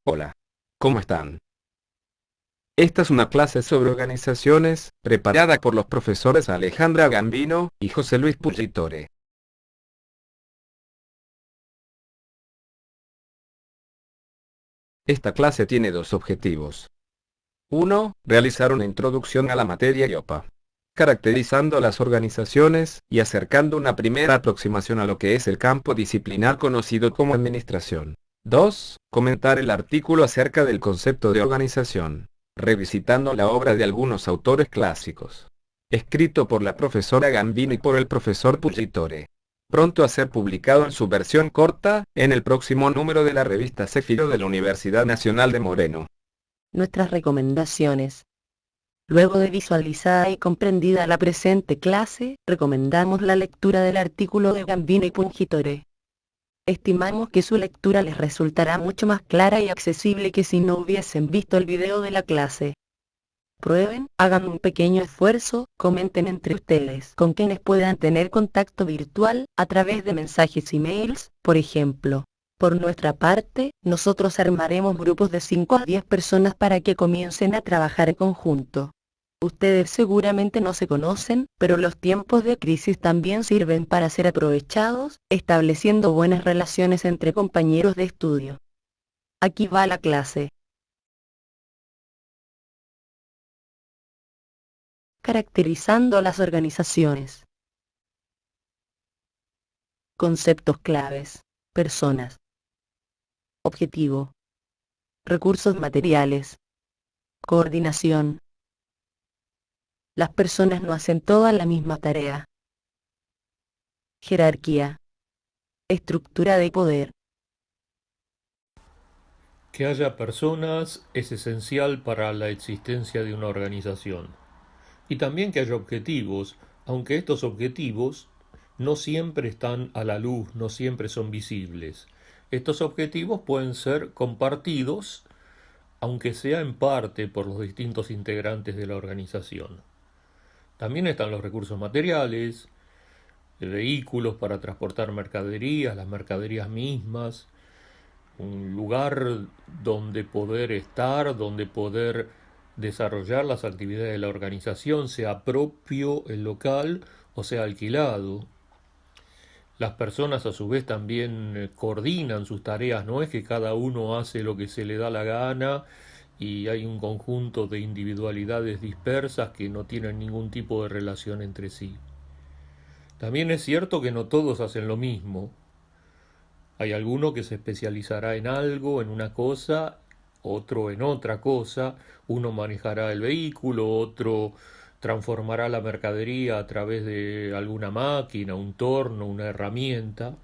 Hola, ¿cómo están? Esta es una clase sobre organizaciones, preparada por los profesores Alejandra Gambino y José Luis Pugitore. Esta clase tiene dos objetivos. Uno, realizar una introducción a la materia IOPA, caracterizando las organizaciones y acercando una primera aproximación a lo que es el campo disciplinar conocido como administración. 2. Comentar el artículo acerca del concepto de organización, revisitando la obra de algunos autores clásicos, escrito por la profesora Gambino y por el profesor Pugitore, pronto a ser publicado en su versión corta, en el próximo número de la revista Céfiro de la Universidad Nacional de Moreno. Nuestras recomendaciones. Luego de visualizada y comprendida la presente clase, recomendamos la lectura del artículo de Gambino y Pungitore. Estimamos que su lectura les resultará mucho más clara y accesible que si no hubiesen visto el video de la clase. Prueben, hagan un pequeño esfuerzo, comenten entre ustedes con quienes puedan tener contacto virtual, a través de mensajes y mails, por ejemplo. Por nuestra parte, nosotros armaremos grupos de 5 a 10 personas para que comiencen a trabajar en conjunto. Ustedes seguramente no se conocen, pero los tiempos de crisis también sirven para ser aprovechados, estableciendo buenas relaciones entre compañeros de estudio. Aquí va la clase. Caracterizando las organizaciones. Conceptos claves. Personas. Objetivo. Recursos materiales. Coordinación. Las personas no hacen todas la misma tarea. Jerarquía. Estructura de poder. Que haya personas es esencial para la existencia de una organización. Y también que haya objetivos, aunque estos objetivos no siempre están a la luz, no siempre son visibles. Estos objetivos pueden ser compartidos, aunque sea en parte por los distintos integrantes de la organización. También están los recursos materiales, vehículos para transportar mercaderías, las mercaderías mismas, un lugar donde poder estar, donde poder desarrollar las actividades de la organización, sea propio el local o sea alquilado. Las personas a su vez también coordinan sus tareas, no es que cada uno hace lo que se le da la gana y hay un conjunto de individualidades dispersas que no tienen ningún tipo de relación entre sí. También es cierto que no todos hacen lo mismo. Hay alguno que se especializará en algo, en una cosa, otro en otra cosa, uno manejará el vehículo, otro transformará la mercadería a través de alguna máquina, un torno, una herramienta.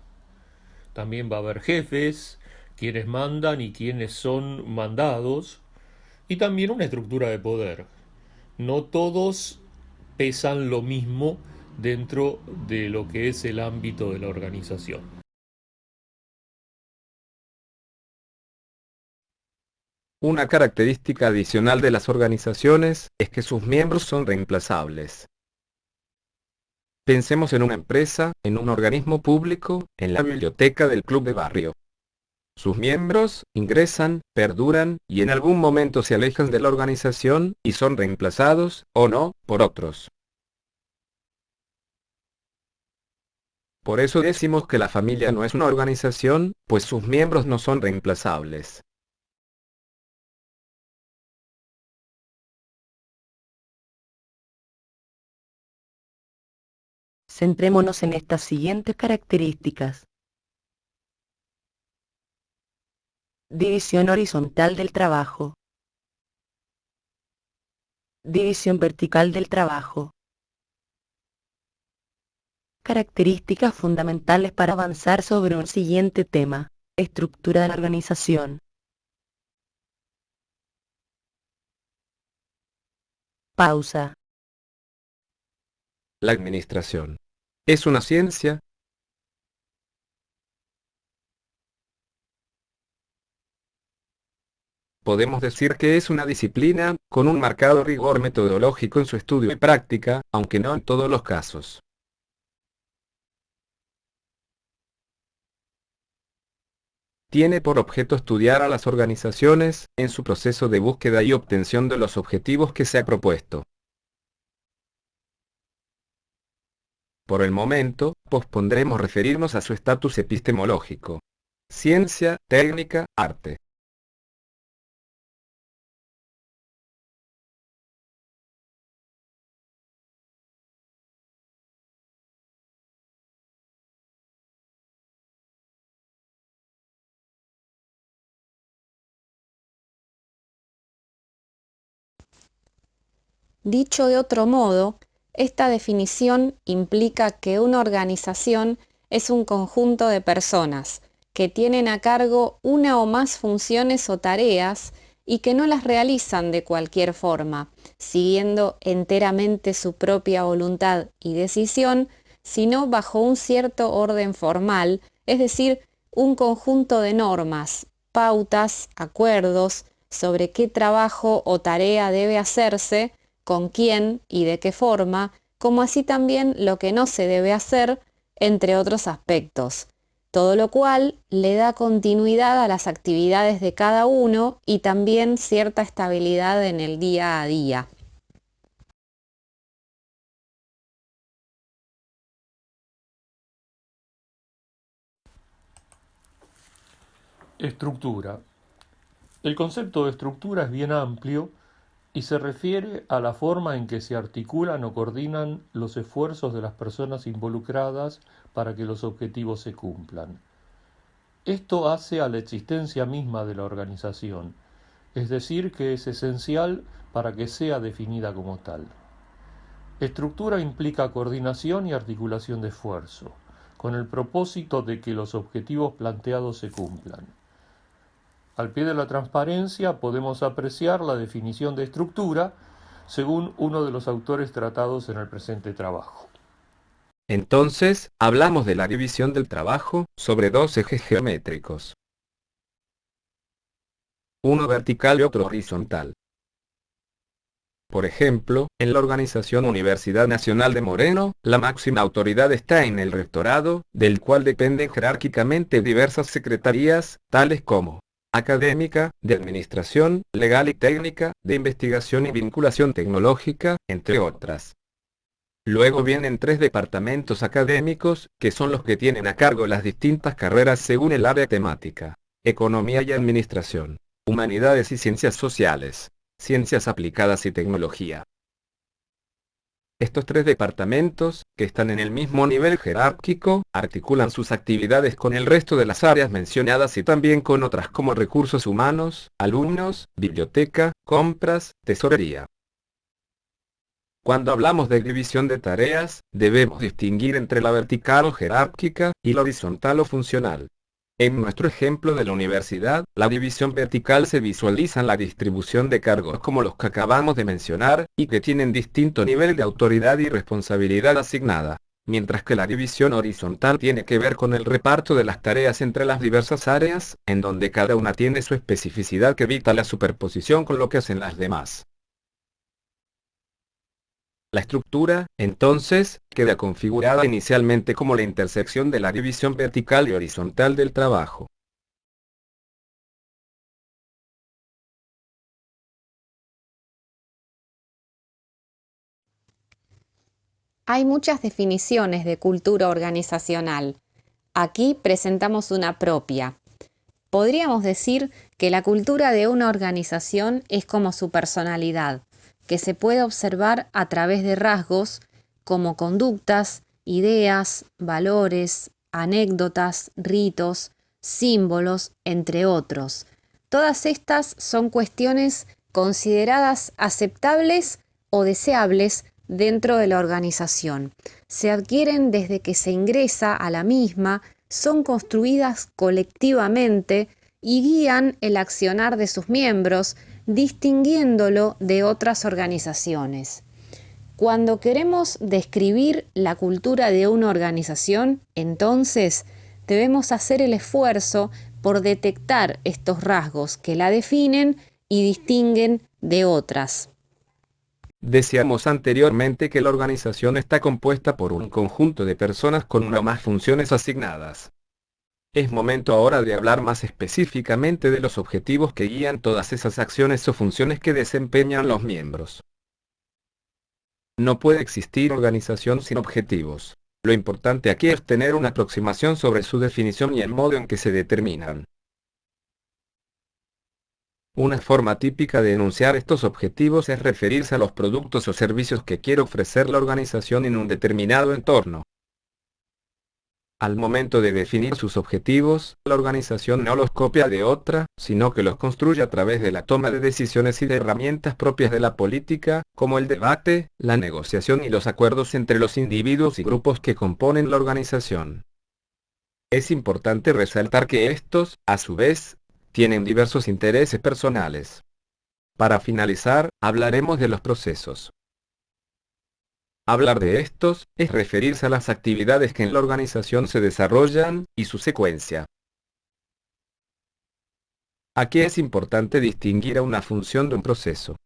También va a haber jefes, quienes mandan y quienes son mandados, y también una estructura de poder. No todos pesan lo mismo dentro de lo que es el ámbito de la organización. Una característica adicional de las organizaciones es que sus miembros son reemplazables. Pensemos en una empresa, en un organismo público, en la biblioteca del club de barrio. Sus miembros ingresan, perduran y en algún momento se alejan de la organización y son reemplazados, o no, por otros. Por eso decimos que la familia no es una organización, pues sus miembros no son reemplazables. Centrémonos en estas siguientes características. División horizontal del trabajo. División vertical del trabajo. Características fundamentales para avanzar sobre un siguiente tema. Estructura de la organización. Pausa. La administración. ¿Es una ciencia? Podemos decir que es una disciplina, con un marcado rigor metodológico en su estudio y práctica, aunque no en todos los casos. tiene por objeto estudiar a las organizaciones en su proceso de búsqueda y obtención de los objetivos que se ha propuesto. Por el momento, pospondremos referirnos a su estatus epistemológico. Ciencia, técnica, arte. Dicho de otro modo, esta definición implica que una organización es un conjunto de personas que tienen a cargo una o más funciones o tareas y que no las realizan de cualquier forma, siguiendo enteramente su propia voluntad y decisión, sino bajo un cierto orden formal, es decir, un conjunto de normas, pautas, acuerdos sobre qué trabajo o tarea debe hacerse, con quién y de qué forma, como así también lo que no se debe hacer, entre otros aspectos. Todo lo cual le da continuidad a las actividades de cada uno y también cierta estabilidad en el día a día. Estructura. El concepto de estructura es bien amplio y se refiere a la forma en que se articulan o coordinan los esfuerzos de las personas involucradas para que los objetivos se cumplan. Esto hace a la existencia misma de la organización, es decir, que es esencial para que sea definida como tal. Estructura implica coordinación y articulación de esfuerzo, con el propósito de que los objetivos planteados se cumplan. Al pie de la transparencia podemos apreciar la definición de estructura según uno de los autores tratados en el presente trabajo. Entonces, hablamos de la división del trabajo sobre dos ejes geométricos. Uno vertical y otro horizontal. Por ejemplo, en la organización Universidad Nacional de Moreno, la máxima autoridad está en el rectorado, del cual dependen jerárquicamente diversas secretarías, tales como académica, de administración, legal y técnica, de investigación y vinculación tecnológica, entre otras. Luego vienen 3 departamentos académicos, que son los que tienen a cargo las distintas carreras según el área temática: economía y administración, humanidades y ciencias sociales, ciencias aplicadas y tecnología. Estos 3 departamentos, que están en el mismo nivel jerárquico, articulan sus actividades con el resto de las áreas mencionadas y también con otras como recursos humanos, alumnos, biblioteca, compras, tesorería. Cuando hablamos de división de tareas, debemos distinguir entre la vertical o jerárquica y la horizontal o funcional. En nuestro ejemplo de la universidad, la división vertical se visualiza en la distribución de cargos como los que acabamos de mencionar, y que tienen distinto nivel de autoridad y responsabilidad asignada, mientras que la división horizontal tiene que ver con el reparto de las tareas entre las diversas áreas, en donde cada una tiene su especificidad que evita la superposición con lo que hacen las demás. La estructura, entonces, queda configurada inicialmente como la intersección de la división vertical y horizontal del trabajo. Hay muchas definiciones de cultura organizacional. Aquí presentamos una propia. Podríamos decir que la cultura de una organización es como su personalidad, que se puede observar a través de rasgos como conductas, ideas, valores, anécdotas, ritos, símbolos, entre otros. Todas estas son cuestiones consideradas aceptables o deseables dentro de la organización. Se adquieren desde que se ingresa a la misma, son construidas colectivamente y guían el accionar de sus miembros, distinguiéndolo de otras organizaciones. Cuando queremos describir la cultura de una organización, entonces debemos hacer el esfuerzo por detectar estos rasgos que la definen y distinguen de otras. Decíamos anteriormente que la organización está compuesta por un conjunto de personas con una o más funciones asignadas. Es momento ahora de hablar más específicamente de los objetivos que guían todas esas acciones o funciones que desempeñan los miembros. No puede existir organización sin objetivos. Lo importante aquí es tener una aproximación sobre su definición y el modo en que se determinan. Una forma típica de enunciar estos objetivos es referirse a los productos o servicios que quiere ofrecer la organización en un determinado entorno. Al momento de definir sus objetivos, la organización no los copia de otra, sino que los construye a través de la toma de decisiones y de herramientas propias de la política, como el debate, la negociación y los acuerdos entre los individuos y grupos que componen la organización. Es importante resaltar que estos, a su vez, tienen diversos intereses personales. Para finalizar, hablaremos de los procesos. Hablar de estos es referirse a las actividades que en la organización se desarrollan y su secuencia. Aquí es importante distinguir a una función de un proceso.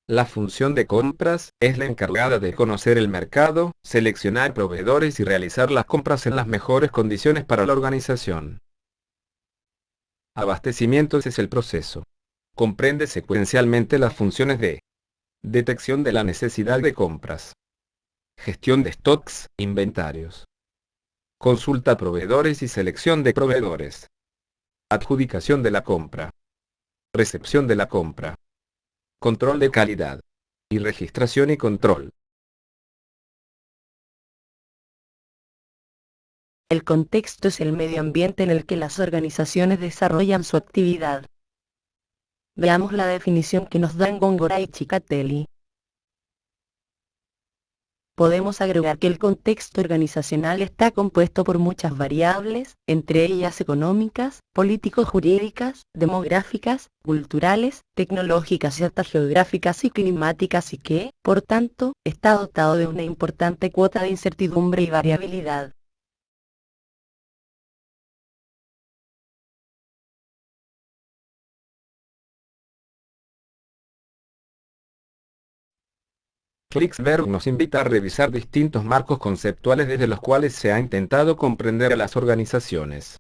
La función de compras es la encargada de conocer el mercado, seleccionar proveedores y realizar las compras en las mejores condiciones para la organización. Abastecimiento es el proceso. Comprende secuencialmente las funciones de detección de la necesidad de compras, gestión de stocks, inventarios, consulta a proveedores y selección de proveedores, adjudicación de la compra, recepción de la compra, control de calidad, y registración y control. El contexto es el medio ambiente en el que las organizaciones desarrollan su actividad. Veamos la definición que nos dan Góngora y Cicatelli. Podemos agregar que el contexto organizacional está compuesto por muchas variables, entre ellas económicas, político-jurídicas, demográficas, culturales, tecnológicas y hasta geográficas y climáticas y que, por tanto, está dotado de una importante cuota de incertidumbre y variabilidad. Klicksberg nos invita a revisar distintos marcos conceptuales desde los cuales se ha intentado comprender a las organizaciones.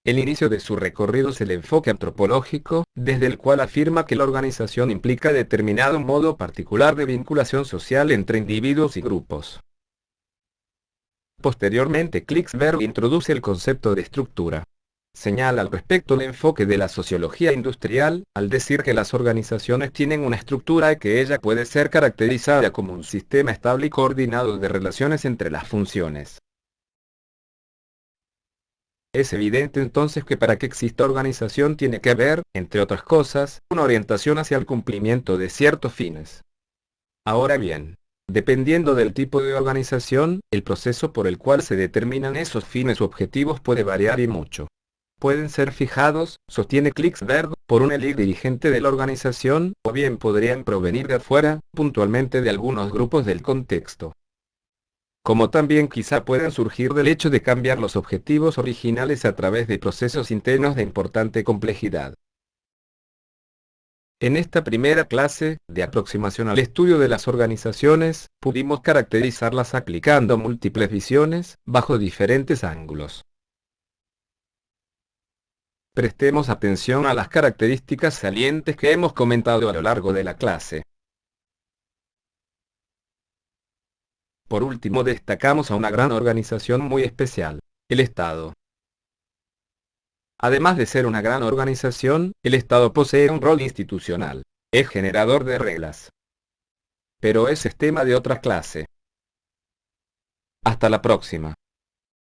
El inicio de su recorrido es el enfoque antropológico, desde el cual afirma que la organización implica determinado modo particular de vinculación social entre individuos y grupos. Posteriormente, Klicksberg introduce el concepto de estructura. Señala al respecto el enfoque de la sociología industrial, al decir que las organizaciones tienen una estructura y que ella puede ser caracterizada como un sistema estable y coordinado de relaciones entre las funciones. Es evidente entonces que para que exista organización tiene que haber, entre otras cosas, una orientación hacia el cumplimiento de ciertos fines. Ahora bien, dependiendo del tipo de organización, el proceso por el cual se determinan esos fines u objetivos puede variar y mucho. Pueden ser fijados, sostiene Klicksberg, por un élite dirigente de la organización, o bien podrían provenir de afuera, puntualmente de algunos grupos del contexto. Como también quizá puedan surgir del hecho de cambiar los objetivos originales a través de procesos internos de importante complejidad. En esta primera clase, de aproximación al estudio de las organizaciones, pudimos caracterizarlas aplicando múltiples visiones, bajo diferentes ángulos. Prestemos atención a las características salientes que hemos comentado a lo largo de la clase. Por último, destacamos a una gran organización muy especial, el Estado. Además de ser una gran organización, el Estado posee un rol institucional. Es generador de reglas. Pero ese es tema de otra clase. Hasta la próxima.